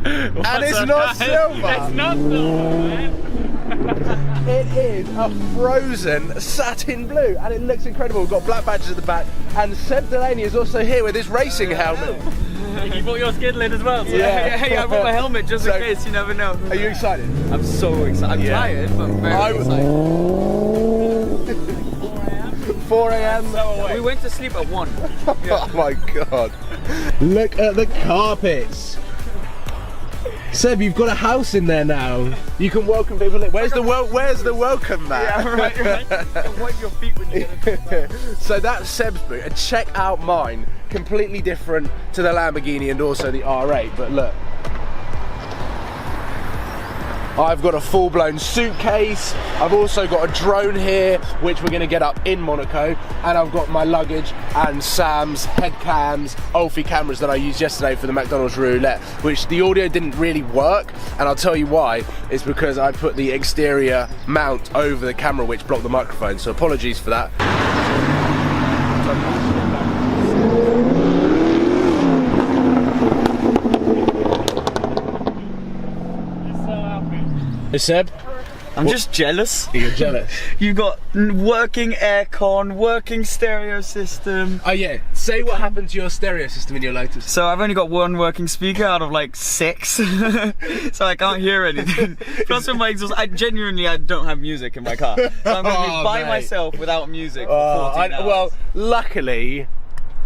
And it's not silver. It's not silver, man. It is a frozen satin blue and it looks incredible. We've got black badges at the back and Seb Delaney is also here with his racing helmet. You bought your skid lid as well. So Yeah. Hey, I bought my helmet just in case, you never know. Are you excited? I'm so excited. I'm tired, but I'm very excited. 4 AM. We went to sleep at 1. Oh my god. Look at the carpets. Seb, you've got a house in there now. You can welcome people in. Where's the welcome mat? Yeah, right. Wipe your feet when you get it. So that's Seb's boot, and check out mine. Completely different to the Lamborghini and also the R8, but look. I've got a full-blown suitcase. I've also got a drone here, which we're gonna get up in Monaco. And I've got my luggage and Sam's head cams, Olfie cameras that I used yesterday for the McDonald's roulette, which the audio didn't really work. And I'll tell you why. It's because I put the exterior mount over the camera, which blocked the microphone. So apologies for that. Hey Seb? I'm just jealous. You're jealous? You got working aircon, working stereo system. Oh yeah, say what happened to your stereo system in your Lotus. So I've only got one working speaker out of like 6, so I can't hear anything. Plus with my exhaust, I don't have music in my car. So I'm going to be by myself without music for 14 hours. Well, luckily,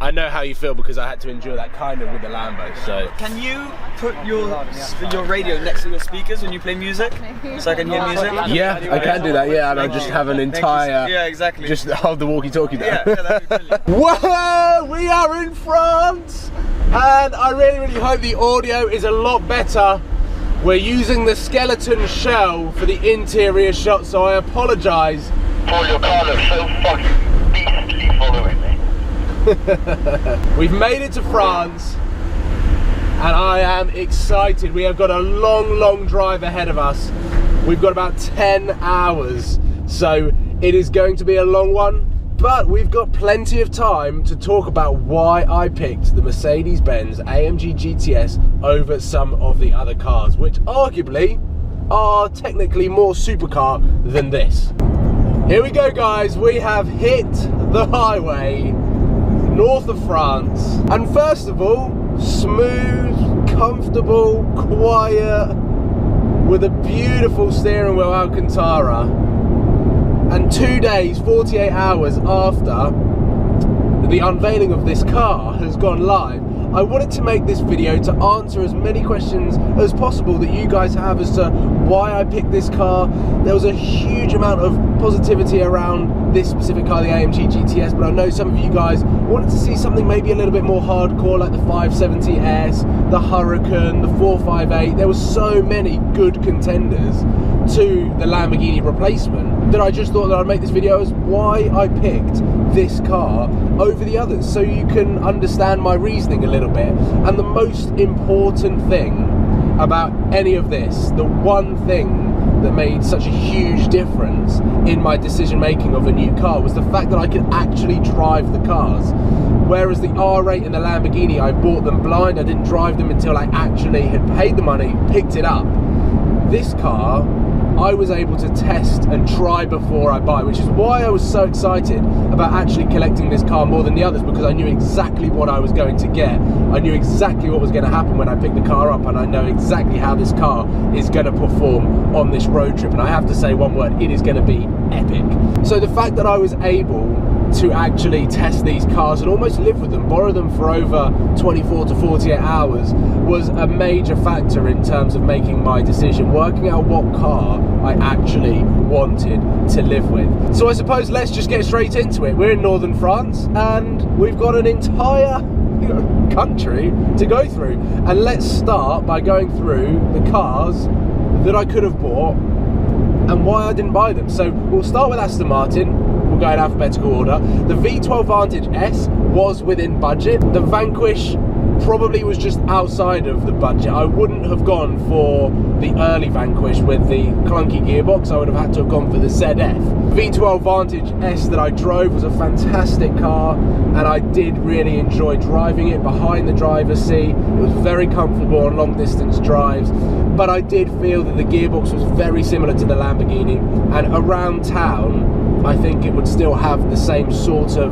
I know how you feel because I had to endure that kind of with the Lambo, so. Can you put your radio next to your speakers when you play music? So I can hear music? Yeah, I can do that, yeah, and I'll just have an entire, yeah, exactly. just hold the walkie-talkie down. Yeah, that'd be brilliant. Whoa, we are in France, and I really hope the audio is a lot better. We're using the skeleton shell for the interior shot, so I apologise. Paul, your car looks so fucking beastly following me. We've made it to France and I am excited. We have got a long drive ahead of us. We've got about 10 hours, so it is going to be a long one, but we've got plenty of time to talk about why I picked the Mercedes-Benz AMG GTS over some of the other cars, which arguably are technically more supercar than this. Here we go guys, we have hit the highway north of France, and first of all, smooth, comfortable, quiet, with a beautiful steering wheel Alcantara, and 2 days, 48 hours after the unveiling of this car has gone live, I wanted to make this video to answer as many questions as possible that you guys have as to why I picked this car. There was a huge amount of positivity around this specific car, the AMG GTS, but I know some of you guys wanted to see something maybe a little bit more hardcore, like the 570S, the Huracan, the 458. There were so many good contenders to the Lamborghini replacement that I just thought that I'd make this video as why I picked this car over the others, so you can understand my reasoning a little bit. And the most important thing about any of this, the one thing that made such a huge difference in my decision making of a new car, was the fact that I could actually drive the cars. Whereas the R8 and the Lamborghini, I bought them blind, I didn't drive them until I actually had paid the money, picked it up. This car, I was able to test and try before I buy, which is why I was so excited about actually collecting this car more than the others, because I knew exactly what I was going to get. I knew exactly what was going to happen when I picked the car up, and I know exactly how this car is going to perform on this road trip. And I have to say one word, it is going to be epic. So the fact that I was able to actually test these cars and almost live with them, borrow them for over 24 to 48 hours, was a major factor in terms of making my decision, working out what car I actually wanted to live with. So I suppose let's just get straight into it. We're in northern France and we've got an entire country to go through, and let's start by going through the cars that I could have bought and why I didn't buy them. So we'll start with Aston Martin. We'll go in alphabetical order. The V12 Vantage S was within budget. The Vanquish probably was just outside of the budget. I wouldn't have gone for the early Vanquish with the clunky gearbox. I would have had to have gone for the ZF. V12 Vantage S that I drove was a fantastic car, and I did really enjoy driving it behind the driver's seat. It was very comfortable on long distance drives, but I did feel that the gearbox was very similar to the Lamborghini, and around town I think it would still have the same sort of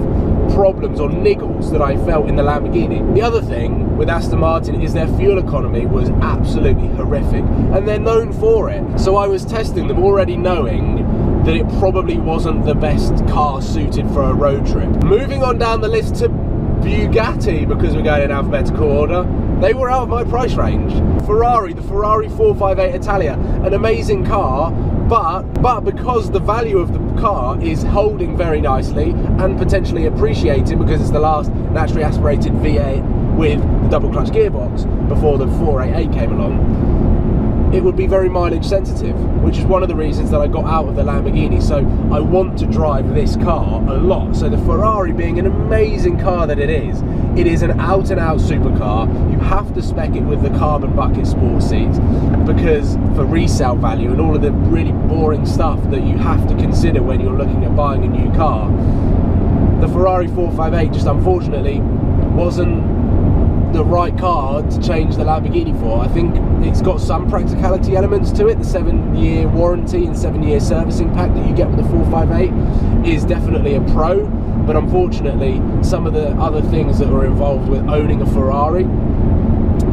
problems or niggles that I felt in the Lamborghini. The other thing with Aston Martin is their fuel economy was absolutely horrific, and they're known for it. So I was testing them already knowing that it probably wasn't the best car suited for a road trip. Moving on down the list to Bugatti, because we're going in alphabetical order, they were out of my price range. Ferrari, the Ferrari 458 Italia, an amazing car, but because the value of the car is holding very nicely and potentially appreciating because it's the last naturally aspirated V8 with the double clutch gearbox before the 488 came along, it would be very mileage sensitive, which is one of the reasons that I got out of the Lamborghini. So I want to drive this car a lot. So the Ferrari, being an amazing car that it is an out and out supercar. You have to spec it with the carbon bucket sport seats because for resale value and all of the really boring stuff that you have to consider when you're looking at buying a new car, the Ferrari 458 just unfortunately wasn't the right car to change the Lamborghini for. I think it's got some practicality elements to it. The 7-year warranty and 7-year servicing pack that you get with the 458 is definitely a pro, but unfortunately some of the other things that were involved with owning a Ferrari,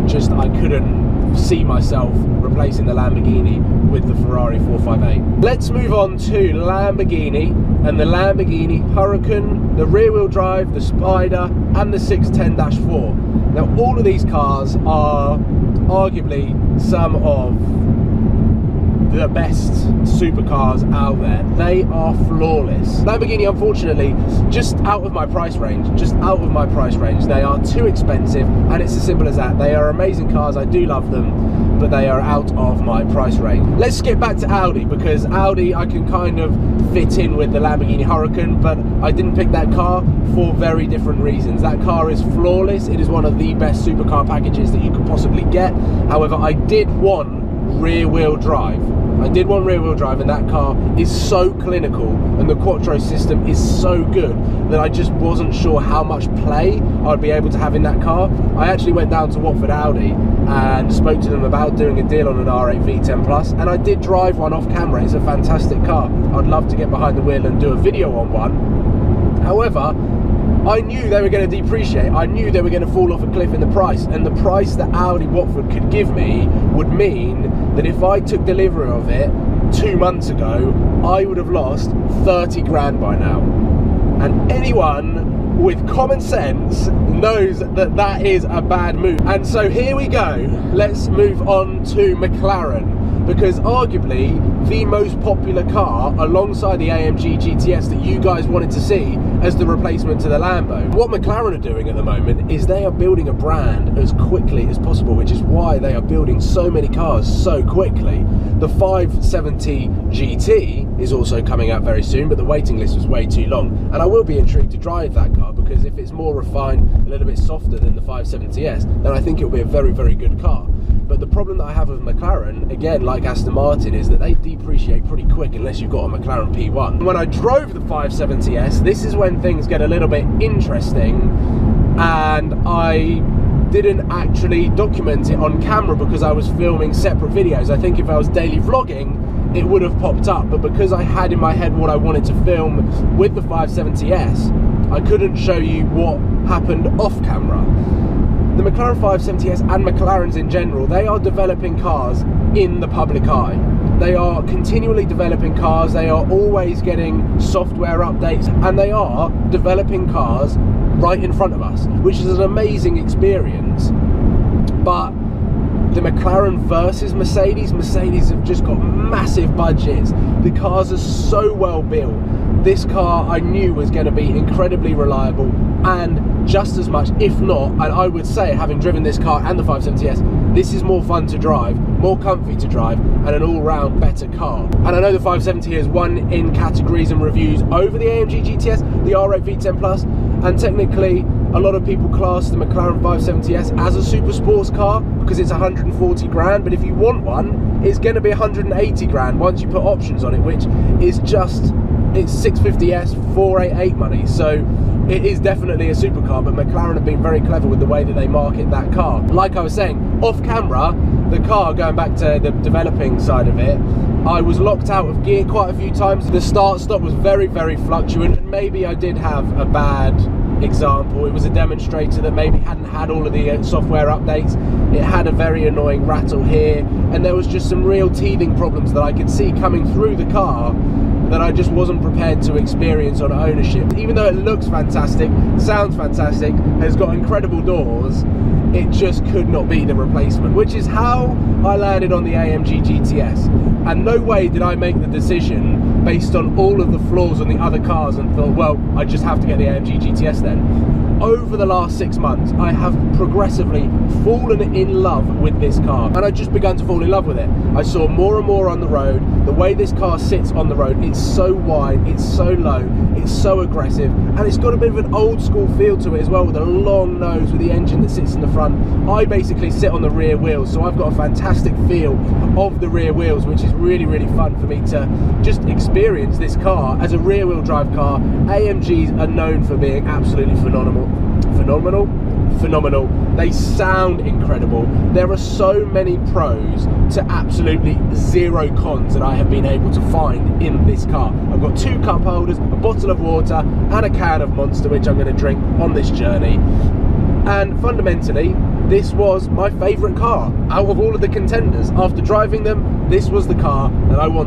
just I couldn't see myself replacing the Lamborghini with the Ferrari 458. Let's move on to Lamborghini and the Lamborghini Huracan, the rear wheel drive, the Spider and the 610-4. Now all of these cars are arguably some of the best supercars out there. They are flawless. Lamborghini, unfortunately, just out of my price range. They are too expensive, and it's as simple as that. They are amazing cars, I do love them, but they are out of my price range. Let's skip back to Audi, because Audi I can kind of fit in with the Lamborghini Huracan, but I didn't pick that car for very different reasons. That car is flawless. It is one of the best supercar packages that you could possibly get. However, I did want rear wheel drive. And that car is so clinical and the Quattro system is so good that I just wasn't sure how much play I'd be able to have in that car. I actually went down to Watford Audi and spoke to them about doing a deal on an R8 V10 Plus, and I did drive one off camera. It's a fantastic car. I'd love to get behind the wheel and do a video on one. However, I knew they were going to depreciate. I knew they were going to fall off a cliff in the price, and the price that Audi Watford could give me would mean that if I took delivery of it 2 months ago, I would have lost 30 grand by now. And anyone with common sense knows that that is a bad move. And so here we go. Let's move on to McLaren, because arguably the most popular car alongside the AMG GTS that you guys wanted to see as the replacement to the Lambo. What McLaren are doing at the moment is they are building a brand as quickly as possible, which is why they are building so many cars so quickly. The 570 GT is also coming out very soon, but the waiting list was way too long, and I will be intrigued to drive that car, because if it's more refined, a little bit softer than the 570S, then I think it will be a very, very good car. But the problem that I have with McLaren, again, like Aston Martin, is that they depreciate pretty quick unless you've got a McLaren P1. When I drove the 570S, this is when things get a little bit interesting, and I didn't actually document it on camera because I was filming separate videos. I think if I was daily vlogging, it would have popped up, but because I had in my head what I wanted to film with the 570S, I couldn't show you what happened off camera. The McLaren 570S and McLarens in general, they are developing cars in the public eye. They are continually developing cars, they are always getting software updates, and they are developing cars right in front of us, which is an amazing experience. But the McLaren versus Mercedes have just got massive budgets. The cars are so well built. This car I knew was going to be incredibly reliable, and just as much, if not, and I would say, having driven this car and the 570S, this is more fun to drive, more comfy to drive, and an all-round better car. And I know the 570 has won in categories and reviews over the AMG GTS, the R8 V10 Plus, and technically a lot of people class the McLaren 570S as a super sports car because it's 140 grand, but if you want one, it's going to be 180 grand once you put options on it, which is just, it's 650S 488 money. So it is definitely a supercar, but McLaren have been very clever with the way that they market that car. Like I was saying, off camera, the car, going back to the developing side of it, I was locked out of gear quite a few times. The start-stop was very, very fluctuant, and maybe I did have a bad example. It was a demonstrator that maybe hadn't had all of the software updates. It had a very annoying rattle here, and there was just some real teething problems that I could see coming through the car that I just wasn't prepared to experience on ownership. Even though it looks fantastic, sounds fantastic, has got incredible doors, it just could not be the replacement, which is how I landed on the AMG GTS. And no way did I make the decision based on all of the flaws on the other cars and thought, well, I just have to get the AMG GTS then. Over the last 6 months, I have progressively fallen in love with this car, and I just began to fall in love with it. I saw more and more on the road. The way this car sits on the road, it's so wide, it's so low, it's so aggressive, and it's got a bit of an old school feel to it as well, with a long nose with the engine that sits in the front. I basically sit on the rear wheels, so I've got a fantastic feel of the rear wheels, which is really, really fun for me to just experience this car as a rear wheel drive car. AMGs are known for being absolutely phenomenal. They sound incredible. There are so many pros to absolutely zero cons that I have been able to find in this car. I've got 2 cup holders, a bottle of water, and a can of Monster, which I'm going to drink on this journey. And fundamentally, this was my favourite car out of all of the contenders. After driving them, this was the car that I wanted.